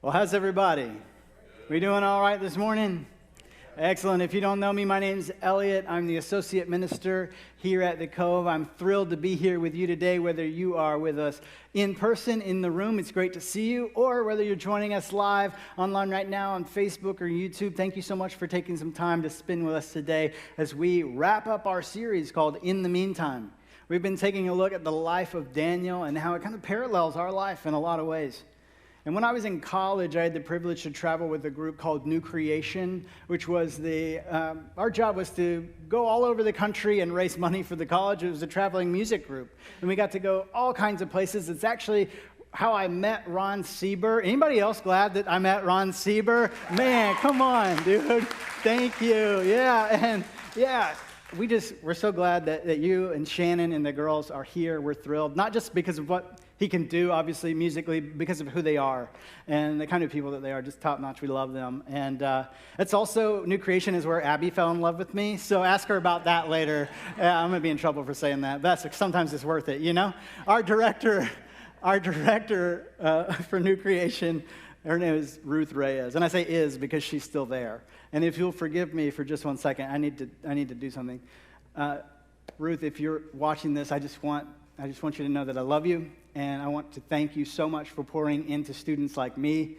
Well, how's everybody? We doing all right this morning? Excellent. If you don't know me, my name's Elliot. I'm the associate minister here at the Cove. I'm thrilled to be here with you today, whether you are with us in person in the room. It's great to see you, or whether you're joining us live online right now on Facebook or YouTube. Thank you so much for taking some time to spend with us today as we wrap up our series called In the Meantime. We've been taking a look at the life of Daniel and how it kind of parallels our life in a lot of ways. And when I was in college, I had the privilege to travel with a group called New Creation, which was our job was to go all over the country and raise money for the college. It was a traveling music group. And we got to go all kinds of places. It's actually how I met Ron Sieber. Anybody else glad that I met Ron Sieber? Man, come on, dude. Thank you. We're so glad that you and Shannon and the girls are here. We're thrilled, not just because of what he can do, obviously, musically, because of who they are and the kind of people that they are, just top-notch. We love them. And it's also, New Creation is where Abby fell in love with me, so ask her about that later. I'm going to be in trouble for saying that, but sometimes it's worth it, you know? Our director for New Creation, her name is Ruth Reyes, and I say is because she's still there. And if you'll forgive me for just 1 second, I need to do something. Ruth, if you're watching this, I just want you to know that I love you. And I want to thank you so much for pouring into students like me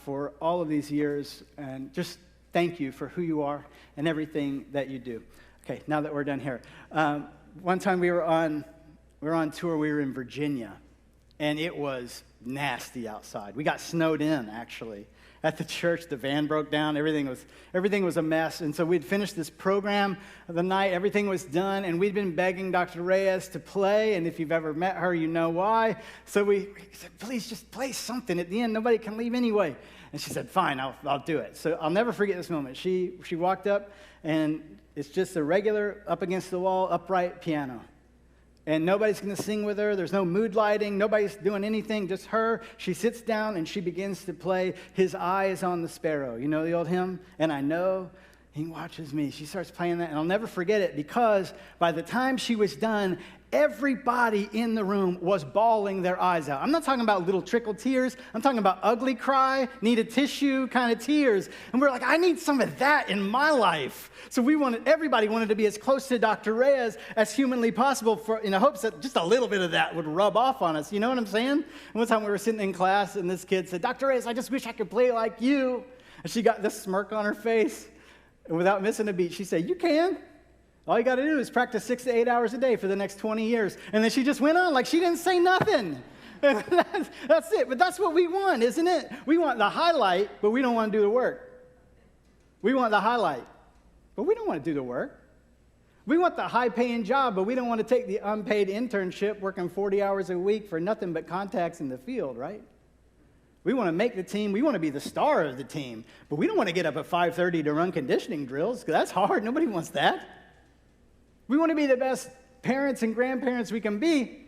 for all of these years. And just thank you for who you are and everything that you do. Okay, now that we're done here. One time we were on tour. We were in Virginia, and it was nasty outside. We got snowed in, actually. At the church, the van broke down. Everything was a mess. And so we'd finished this program the night. Everything was done, and we'd been begging Dr. Reyes to play. And if you've ever met her, you know why. So we said, please just play something. At the end, nobody can leave anyway. And she said, fine, I'll do it. So I'll never forget this moment. She walked up, and it's just a regular up against the wall, upright piano. And nobody's going to sing with her. There's no mood lighting. Nobody's doing anything, just her. She sits down, and she begins to play His Eye is on the Sparrow. You know the old hymn? And I know He watches me. She starts playing that, and I'll never forget it because by the time she was done, everybody in the room was bawling their eyes out. I'm not talking about little trickle tears. I'm talking about ugly cry, need a tissue kind of tears. And we're like, I need some of that in my life. So everybody wanted to be as close to Dr. Reyes as humanly possible in the hopes that just a little bit of that would rub off on us. You know what I'm saying? And one time we were sitting in class, and this kid said, Dr. Reyes, I just wish I could play like you. And she got this smirk on her face. And without missing a beat, she said, you can. All you got to do is practice 6 to 8 hours a day for the next 20 years. And then she just went on like she didn't say nothing. That's it. But that's what we want, isn't it? We want the highlight, but we don't want to do the work. We want the highlight, but we don't want to do the work. We want the high-paying job, but we don't want to take the unpaid internship working 40 hours a week for nothing but contacts in the field, right? We want to make the team. We want to be the star of the team, but we don't want to get up at 5:30 to run conditioning drills because that's hard. Nobody wants that. We want to be the best parents and grandparents we can be,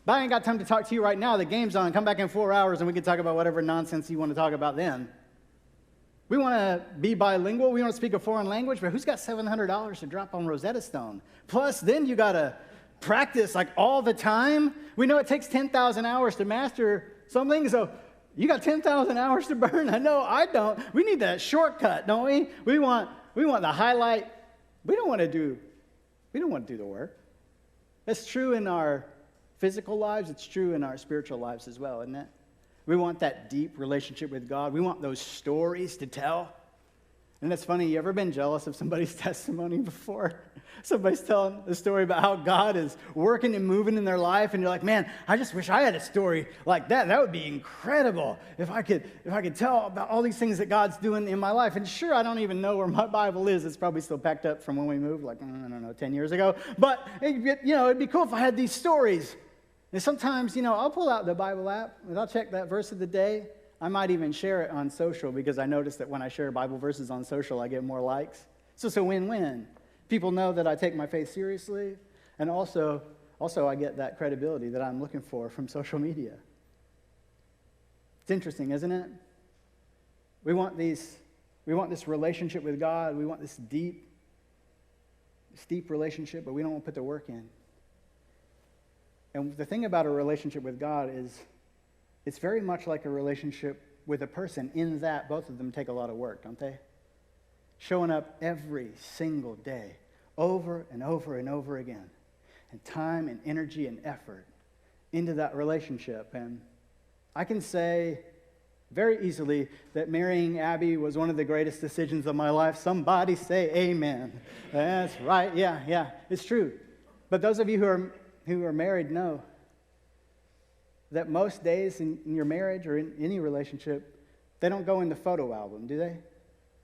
but I ain't got time to talk to you right now. The game's on. Come back in 4 hours, and we can talk about whatever nonsense you want to talk about then. We want to be bilingual. We want to speak a foreign language, but who's got $700 to drop on Rosetta Stone? Plus, then you got to practice like all the time. We know it takes 10,000 hours to master something, so you got 10,000 hours to burn? I know I don't. We need that shortcut, don't we? We want the highlight. We don't want to do the work. That's true in our physical lives. It's true in our spiritual lives as well, isn't it? We want that deep relationship with God. We want those stories to tell. And that's funny. You ever been jealous of somebody's testimony before? Somebody's telling a story about how God is working and moving in their life, and you're like, man, I just wish I had a story like that. That would be incredible if I could tell about all these things that God's doing in my life. And sure, I don't even know where my Bible is. It's probably still packed up from when we moved, like, I don't know, 10 years ago. But, it'd be cool if I had these stories. And sometimes, I'll pull out the Bible app, and I'll check that verse of the day. I might even share it on social because I noticed that when I share Bible verses on social, I get more likes. So it's a win-win. People know that I take my faith seriously, and also I get that credibility that I'm looking for from social media. It's interesting, isn't it? We want this relationship with God. We want this deep relationship, but we don't want to put the work in. And the thing about a relationship with God is it's very much like a relationship with a person, in that, both of them take a lot of work, don't they? Showing up every single day, over and over and over again, and time and energy and effort into that relationship. And I can say very easily that marrying Abby was one of the greatest decisions of my life. Somebody say amen. That's right. Yeah, it's true. But those of you who are married know that most days in your marriage or in any relationship, they don't go in the photo album, do they?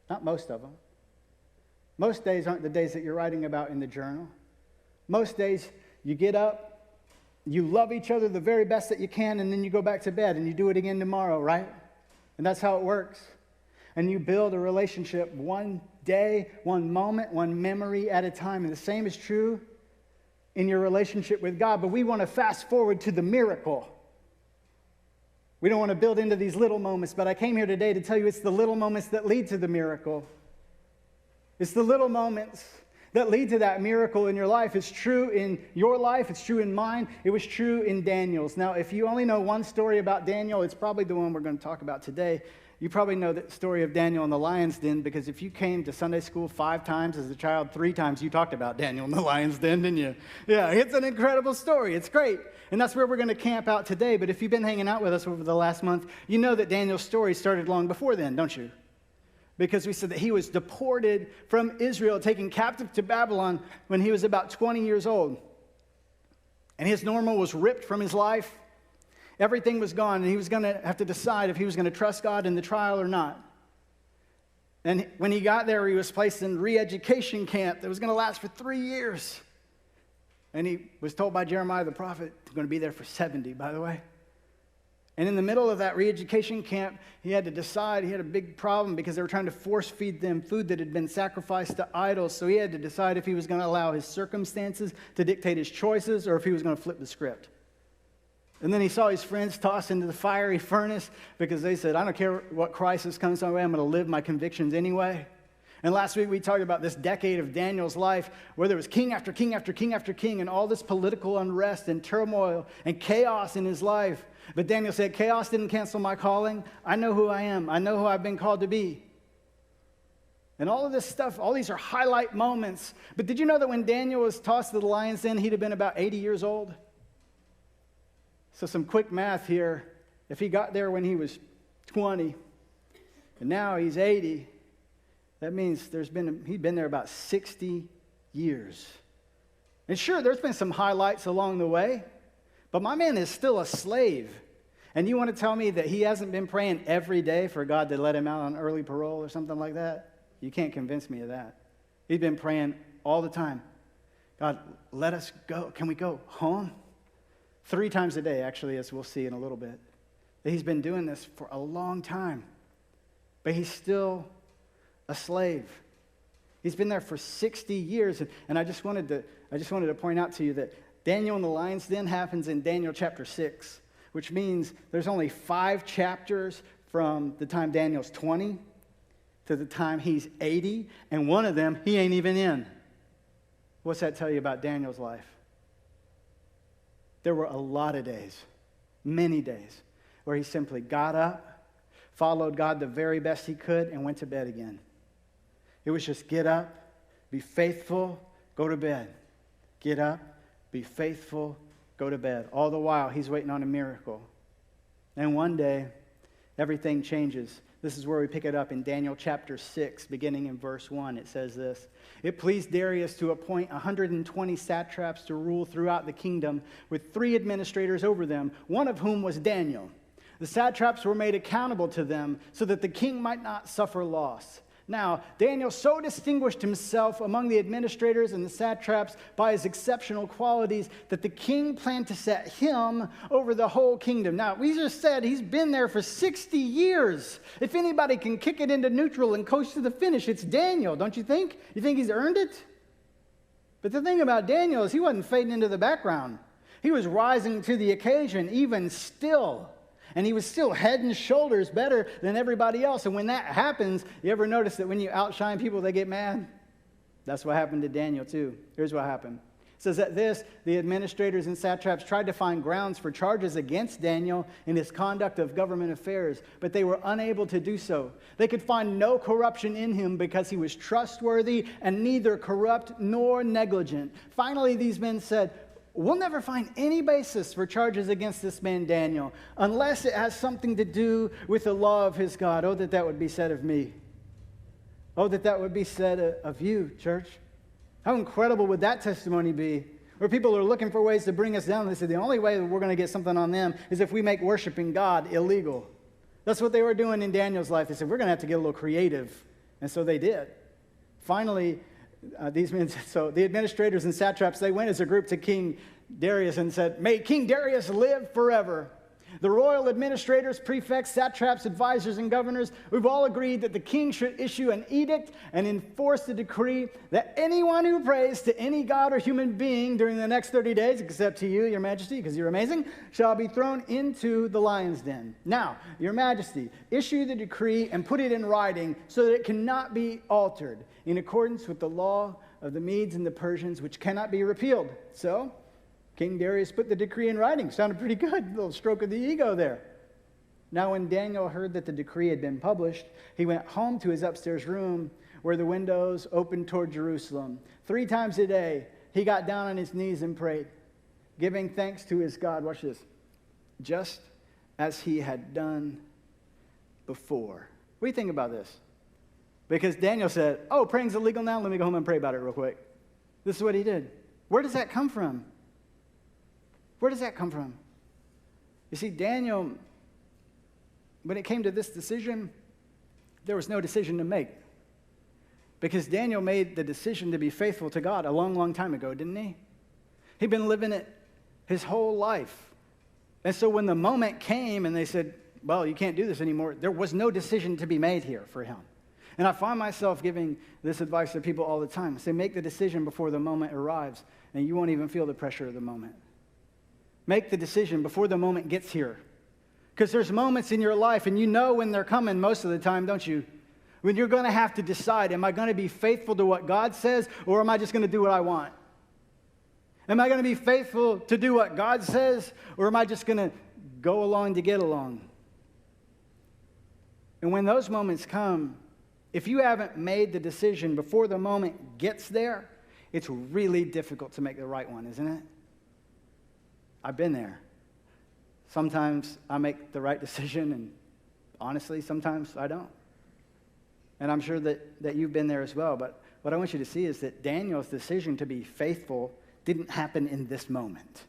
Not most of them. Most days aren't the days that you're writing about in the journal. Most days you get up, you love each other the very best that you can, and then you go back to bed and you do it again tomorrow, right? And that's how it works. And you build a relationship one day, one moment, one memory at a time. And the same is true in your relationship with God. But we want to fast forward to the miracle. We don't want to build into these little moments, but I came here today to tell you it's the little moments that lead to the miracle. It's the little moments that lead to that miracle in your life. It's true in your life. It's true in mine. It was true in Daniel's. Now, if you only know one story about Daniel, it's probably the one we're going to talk about today. You probably know the story of Daniel in the lion's den, because if you came to Sunday school 5 times as a child, 3 times you talked about Daniel in the lion's den, didn't you? Yeah, it's an incredible story. It's great. And that's where we're going to camp out today. But if you've been hanging out with us over the last month, you know that Daniel's story started long before then, don't you? Because we said that he was deported from Israel, taken captive to Babylon when he was about 20 years old. And his normal was ripped from his life. Everything was gone, and he was going to have to decide if he was going to trust God in the trial or not. And when he got there, he was placed in re-education camp that was going to last for 3 years. And he was told by Jeremiah the prophet, he's going to be there for 70, by the way. And in the middle of that re-education camp, he had to decide. He had a big problem because they were trying to force feed them food that had been sacrificed to idols. So he had to decide if he was going to allow his circumstances to dictate his choices or if he was going to flip the script. And then he saw his friends tossed into the fiery furnace because they said, I don't care what crisis comes my way, I'm going to live my convictions anyway. And last week we talked about this decade of Daniel's life where there was king after king after king after king and all this political unrest and turmoil and chaos in his life. But Daniel said, chaos didn't cancel my calling. I know who I am. I know who I've been called to be. And all of this stuff, all these are highlight moments. But did you know that when Daniel was tossed to the lion's den, he'd have been about 80 years old? So some quick math here. If he got there when he was 20, and now he's 80, that means he'd been there about 60 years. And sure, there's been some highlights along the way, but my man is still a slave. And you want to tell me that he hasn't been praying every day for God to let him out on early parole or something like that? You can't convince me of that. He's been praying all the time. God, let us go. Can we go home? 3 times a day, actually, as we'll see in a little bit. He's been doing this for a long time, but he's still a slave. He's been there for 60 years, and I just wanted to point out to you that Daniel in the lion's den happens in Daniel chapter 6, which means there's only 5 chapters from the time Daniel's 20 to the time he's 80, and one of them he ain't even in. What's that tell you about Daniel's life? There were a lot of days, many days, where he simply got up, followed God the very best he could, and went to bed again. It was just get up, be faithful, go to bed. Get up, be faithful, go to bed. All the while, he's waiting on a miracle. And one day, everything changes. This is where we pick it up in Daniel chapter 6, beginning in verse 1. It says this: It pleased Darius to appoint 120 satraps to rule throughout the kingdom, with 3 administrators over them, one of whom was Daniel. The satraps were made accountable to them so that the king might not suffer loss. Now, Daniel so distinguished himself among the administrators and the satraps by his exceptional qualities that the king planned to set him over the whole kingdom. Now, we just said he's been there for 60 years. If anybody can kick it into neutral and coast to the finish, it's Daniel, don't you think? You think he's earned it? But the thing about Daniel is he wasn't fading into the background. He was rising to the occasion, even still. And he was still head and shoulders better than everybody else. And when that happens, you ever notice that when you outshine people, they get mad? That's what happened to Daniel too. Here's what happened. It It says at this, the administrators and satraps tried to find grounds for charges against Daniel in his conduct of government affairs, but they were unable to do so. They could find no corruption in him because he was trustworthy and neither corrupt nor negligent. Finally, these men said, we'll never find any basis for charges against this man Daniel unless it has something to do with the law of his God. Oh, that would be said of me. Oh, that would be said of you, church. How incredible would that testimony be? Where people are looking for ways to bring us down. They say the only way that we're going to get something on them is if we make worshiping God illegal. That's what they were doing in Daniel's life. They said, we're going to have to get a little creative. And so they did. Finally, these men, so the administrators and satraps, they went as a group to King Darius and said, may King Darius live forever. The royal administrators, prefects, satraps, advisors, and governors, we've all agreed that the king should issue an edict and enforce the decree that anyone who prays to any god or human being during the next 30 days, except to you, your majesty, because you're amazing, shall be thrown into the lion's den. Now, your majesty, issue the decree and put it in writing so that it cannot be altered in accordance with the law of the Medes and the Persians, which cannot be repealed. So, King Darius put the decree in writing. Sounded pretty good. A little stroke of the ego there. Now, when Daniel heard that the decree had been published, he went home to his upstairs room where the windows opened toward Jerusalem. 3 times a day, he got down on his knees and prayed, giving thanks to his God. Watch this. Just as he had done before. What do you think about this? Because Daniel said, oh, praying's illegal now? Let me go home and pray about it real quick. This is what he did. Where does that come from? Where does that come from? You see, Daniel, when it came to this decision, there was no decision to make. Because Daniel made the decision to be faithful to God a long, long time ago, didn't he? He'd been living it his whole life. And so when the moment came and they said, well, you can't do this anymore, there was no decision to be made here for him. And I find myself giving this advice to people all the time. I say, make the decision before the moment arrives, and you won't even feel the pressure of the moment. Make the decision before the moment gets here. Because there's moments in your life, and you know when they're coming most of the time, don't you? When you're going to have to decide, am I going to be faithful to what God says, or am I just going to do what I want? Am I going to be faithful to do what God says, or am I just going to go along to get along? And when those moments come, if you haven't made the decision before the moment gets there, it's really difficult to make the right one, isn't it? I've been there. Sometimes I make the right decision, and honestly, sometimes I don't. And I'm sure that you've been there as well. But what I want you to see is that Daniel's decision to be faithful didn't happen in this moment.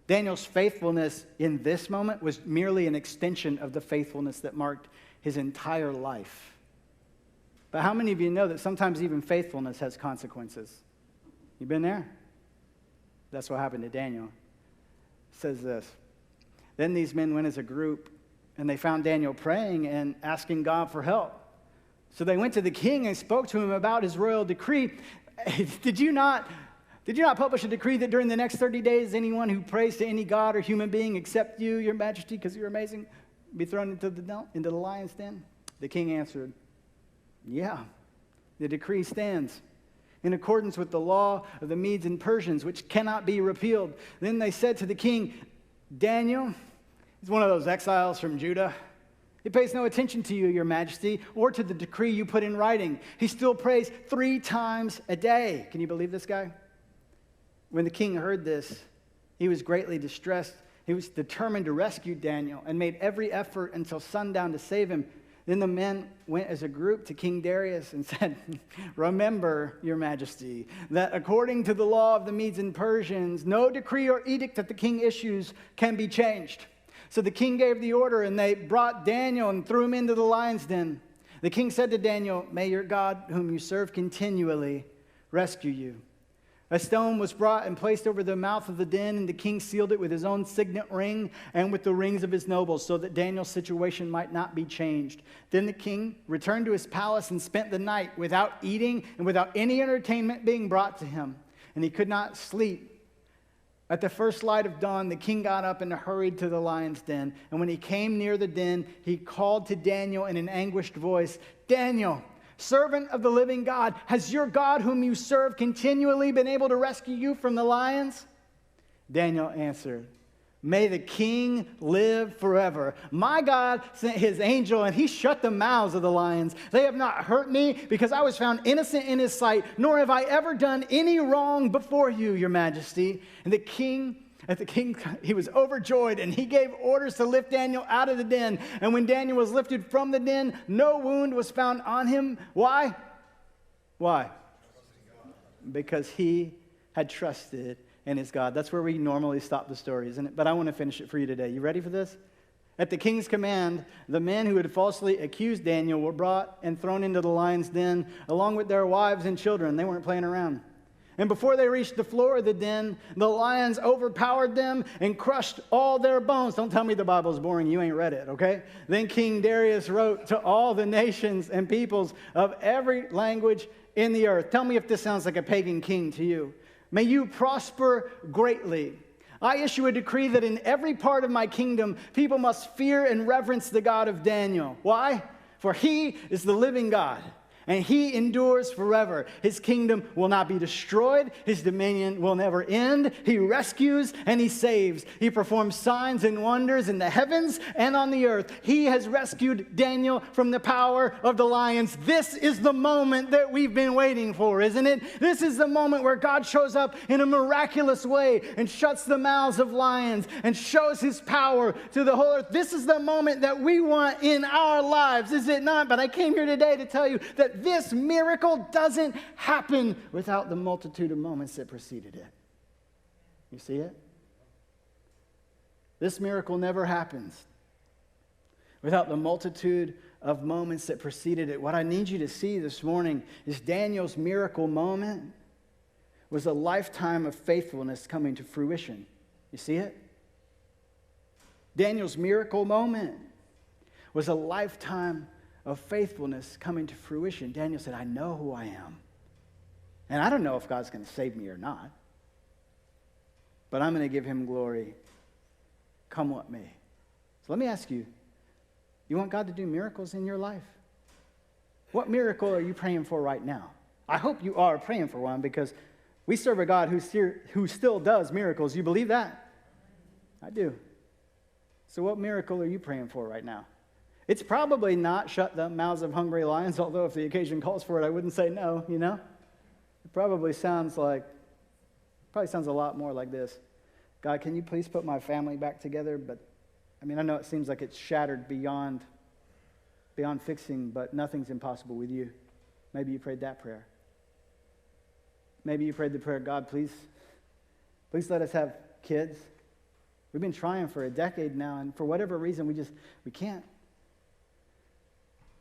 Daniel's faithfulness in this moment was merely an extension of the faithfulness that marked his entire life. But how many of you know that sometimes even faithfulness has consequences? You been there? That's what happened to Daniel. Says this, then these men went as a group, and they found Daniel praying and asking God for help. So they went to the king and spoke to him about his royal decree. Did you not publish a decree that during the next 30 days, anyone who prays to any god or human being except you, your majesty, because you're amazing, be thrown into the lion's den? The king answered, yeah, the decree stands in accordance with the law of the Medes and Persians, which cannot be repealed. Then they said to the king, Daniel, he's one of those exiles from Judah. He pays no attention to you, your majesty, or to the decree you put in writing. He still prays 3 times a day. Can you believe this guy? When the king heard this, he was greatly distressed. He was determined to rescue Daniel and made every effort until sundown to save him. Then the men went as a group to King Darius and said, remember, your majesty, that according to the law of the Medes and Persians, no decree or edict that the king issues can be changed. So the king gave the order, and they brought Daniel and threw him into the lion's den. The king said to Daniel, may your God, whom you serve continually, rescue you. A stone was brought and placed over the mouth of the den, and the king sealed it with his own signet ring and with the rings of his nobles, so that Daniel's situation might not be changed. Then the king returned to his palace and spent the night without eating and without any entertainment being brought to him, and he could not sleep. At the first light of dawn, the king got up and hurried to the lion's den. And when he came near the den, he called to Daniel in an anguished voice, Daniel, servant of the living God, has your God whom you serve continually been able to rescue you from the lions? Daniel answered, may the king live forever. My God sent his angel, and he shut the mouths of the lions. They have not hurt me, because I was found innocent in his sight, nor have I ever done any wrong before you, your majesty. And the king, he was overjoyed, and he gave orders to lift Daniel out of the den. And when Daniel was lifted from the den, no wound was found on him. Why? Why? Because he had trusted in his God. That's where we normally stop the story, isn't it? But I want to finish it for you today. You ready for this? At the king's command, the men who had falsely accused Daniel were brought and thrown into the lion's den, along with their wives and children. They weren't playing around. And before they reached the floor of the den, the lions overpowered them and crushed all their bones. Don't tell me the Bible's boring. You ain't read it, okay? Then King Darius wrote to all the nations and peoples of every language in the earth. Tell me if this sounds like a pagan king to you. May you prosper greatly. I issue a decree that in every part of my kingdom, people must fear and reverence the God of Daniel. Why? For he is the living God, and he endures forever. His kingdom will not be destroyed. His dominion will never end. He rescues and he saves. He performs signs and wonders in the heavens and on the earth. He has rescued Daniel from the power of the lions. This is the moment that we've been waiting for, isn't it? This is the moment where God shows up in a miraculous way and shuts the mouths of lions and shows his power to the whole earth. This is the moment that we want in our lives, is it not? But I came here today to tell you that this miracle doesn't happen without the multitude of moments that preceded it. You see it? This miracle never happens without the multitude of moments that preceded it. What I need you to see this morning is Daniel's miracle moment was a lifetime of faithfulness coming to fruition. You see it? Daniel's miracle moment was a lifetime of faithfulness coming to fruition. Daniel said, I know who I am. And I don't know if God's going to save me or not. But I'm going to give him glory, come what may. So let me ask you, you want God to do miracles in your life? What miracle are you praying for right now? I hope you are praying for one, because we serve a God who still does miracles. You believe that? I do. So what miracle are you praying for right now? It's probably not shut the mouths of hungry lions, although if the occasion calls for it, I wouldn't say no, you know? It probably sounds a lot more like this. God, can you please put my family back together? But, I know it seems like it's shattered beyond fixing, but nothing's impossible with you. Maybe you prayed that prayer. Maybe you prayed the prayer, God, please let us have kids. We've been trying for a decade now, and for whatever reason, we can't.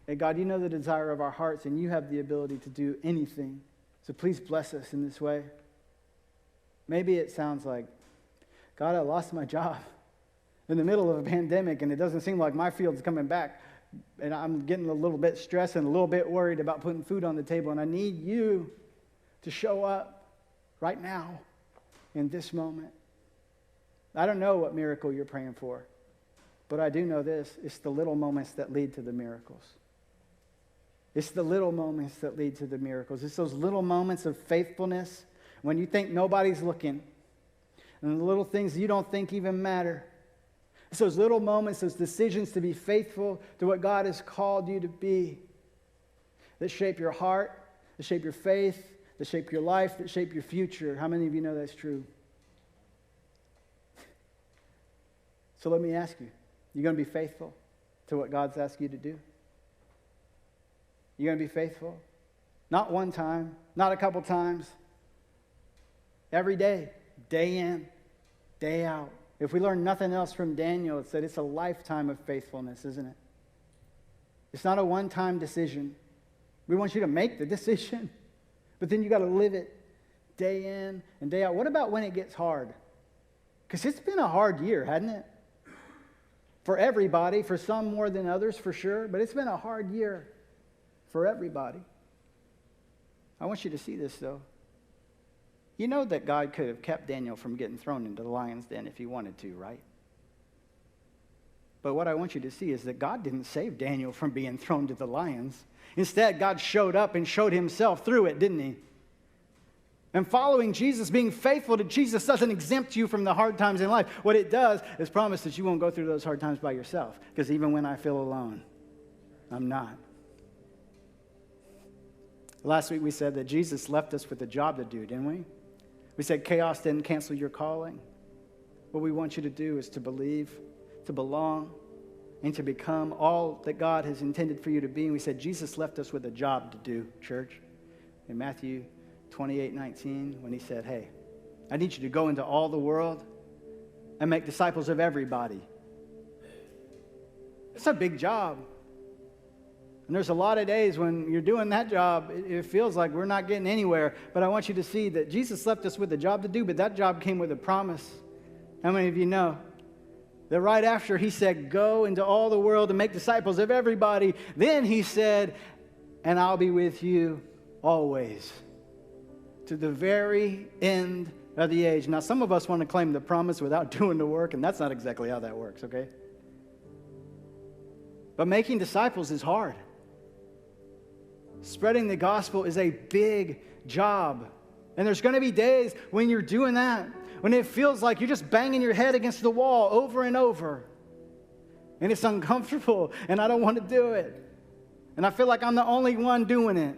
Hey, God, you know the desire of our hearts, and you have the ability to do anything. So please bless us in this way. Maybe it sounds like, God, I lost my job in the middle of a pandemic, and it doesn't seem like my field's coming back. And I'm getting a little bit stressed and a little bit worried about putting food on the table, and I need you to show up right now in this moment. I don't know what miracle you're praying for, but I do know this. It's the little moments that lead to the miracles. It's the little moments that lead to the miracles. It's those little moments of faithfulness when you think nobody's looking, and the little things you don't think even matter. It's those little moments, those decisions to be faithful to what God has called you to be, that shape your heart, that shape your faith, that shape your life, that shape your future. How many of you know that's true? So let me ask you, you going to be faithful to what God's asked you to do? You're going to be faithful? Not one time, not a couple times. Every day, day in, day out. If we learn nothing else from Daniel, it's that it's a lifetime of faithfulness, isn't it? It's not a one-time decision. We want you to make the decision, but then you got to live it day in and day out. What about when it gets hard? Because it's been a hard year, hasn't it? For everybody, for some more than others, for sure, but it's been a hard year for everybody. I want you to see this, though. You know that God could have kept Daniel from getting thrown into the lion's den if he wanted to, right? But what I want you to see is that God didn't save Daniel from being thrown to the lions. Instead, God showed up and showed himself through it, didn't he? And following Jesus, being faithful to Jesus, doesn't exempt you from the hard times in life. What it does is promise that you won't go through those hard times by yourself. Because even when I feel alone, I'm not. Last week we said that Jesus left us with a job to do, didn't we? We said chaos didn't cancel your calling. What we want you to do is to believe, to belong, and to become all that God has intended for you to be. And we said Jesus left us with a job to do, church. In Matthew 28:19, when he said, hey, I need you to go into all the world and make disciples of everybody. It's a big job. And there's a lot of days when you're doing that job, it feels like we're not getting anywhere. But I want you to see that Jesus left us with a job to do, but that job came with a promise. How many of you know that right after he said, go into all the world and make disciples of everybody, then he said, and I'll be with you always, to the very end of the age. Now, some of us want to claim the promise without doing the work, and that's not exactly how that works, okay? But making disciples is hard. Spreading the gospel is a big job. And there's going to be days when you're doing that, when it feels like you're just banging your head against the wall over and over. And it's uncomfortable, and I don't want to do it. And I feel like I'm the only one doing it.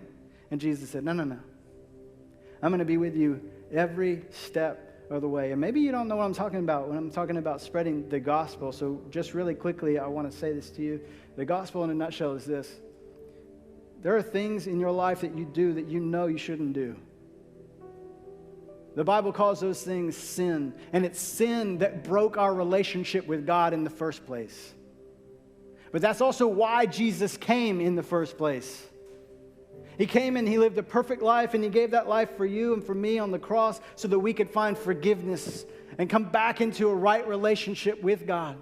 And Jesus said, no. I'm going to be with you every step of the way. And maybe you don't know what I'm talking about when I'm talking about spreading the gospel. So just really quickly, I want to say this to you. The gospel in a nutshell is this. There are things in your life that you do that you know you shouldn't do. The Bible calls those things sin. And it's sin that broke our relationship with God in the first place. But that's also why Jesus came in the first place. He came and he lived a perfect life, and he gave that life for you and for me on the cross so that we could find forgiveness and come back into a right relationship with God.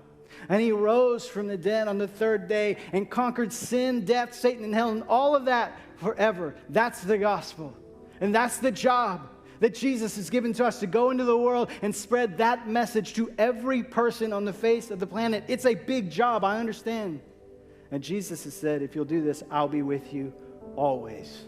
And he rose from the dead on the third day and conquered sin, death, Satan, and hell, and all of that forever. That's the gospel. And that's the job that Jesus has given to us, to go into the world and spread that message to every person on the face of the planet. It's a big job, I understand. And Jesus has said, if you'll do this, I'll be with you always,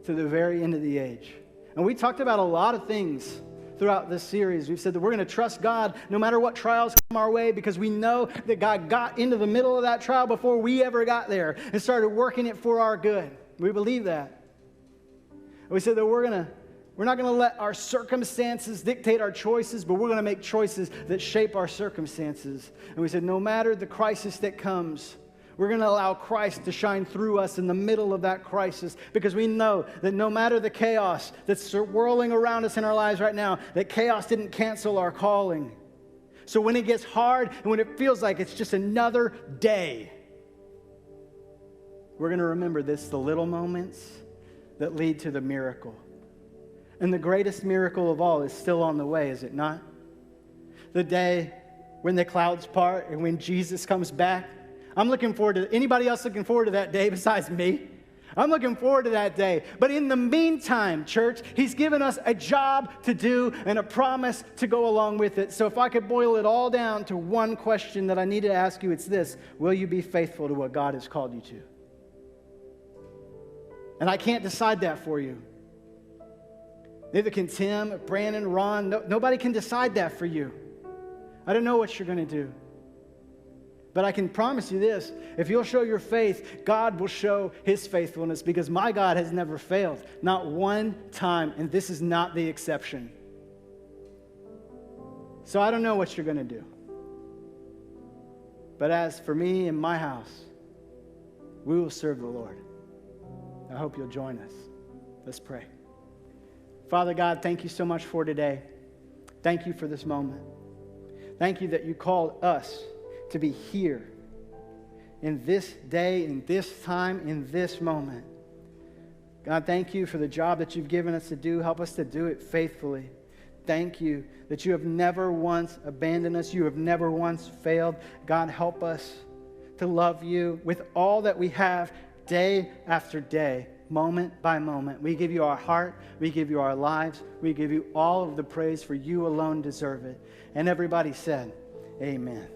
to the very end of the age. And we talked about a lot of things throughout this series. We've said that we're going to trust God no matter what trials come our way, because we know that God got into the middle of that trial before we ever got there and started working it for our good. We believe that. We said that we're not going to let our circumstances dictate our choices, but we're going to make choices that shape our circumstances. And we said no matter the crisis that comes, we're going to allow Christ to shine through us in the middle of that crisis, because we know that no matter the chaos that's swirling around us in our lives right now, that chaos didn't cancel our calling. So when it gets hard and when it feels like it's just another day, we're going to remember this, the little moments that lead to the miracle. And the greatest miracle of all is still on the way, is it not? The day when the clouds part and when Jesus comes back. I'm looking forward to, anybody else looking forward to that day besides me? I'm looking forward to that day. But in the meantime, church, he's given us a job to do and a promise to go along with it. So if I could boil it all down to one question that I need to ask you, it's this: will you be faithful to what God has called you to? And I can't decide that for you. Neither can Tim, Brandon, Ron. Nobody can decide that for you. I don't know what you're going to do. But I can promise you this: if you'll show your faith, God will show his faithfulness, because my God has never failed. Not one time, and this is not the exception. So I don't know what you're going to do. But as for me and my house, we will serve the Lord. I hope you'll join us. Let's pray. Father God, thank you so much for today. Thank you for this moment. Thank you that you called us to be here in this day, in this time, in this moment. God, thank you for the job that you've given us to do. Help us to do it faithfully. Thank you that you have never once abandoned us. You have never once failed. God, help us to love you with all that we have, day after day, moment by moment. We give you our heart. We give you our lives. We give you all of the praise, for you alone deserve it. And everybody said, amen.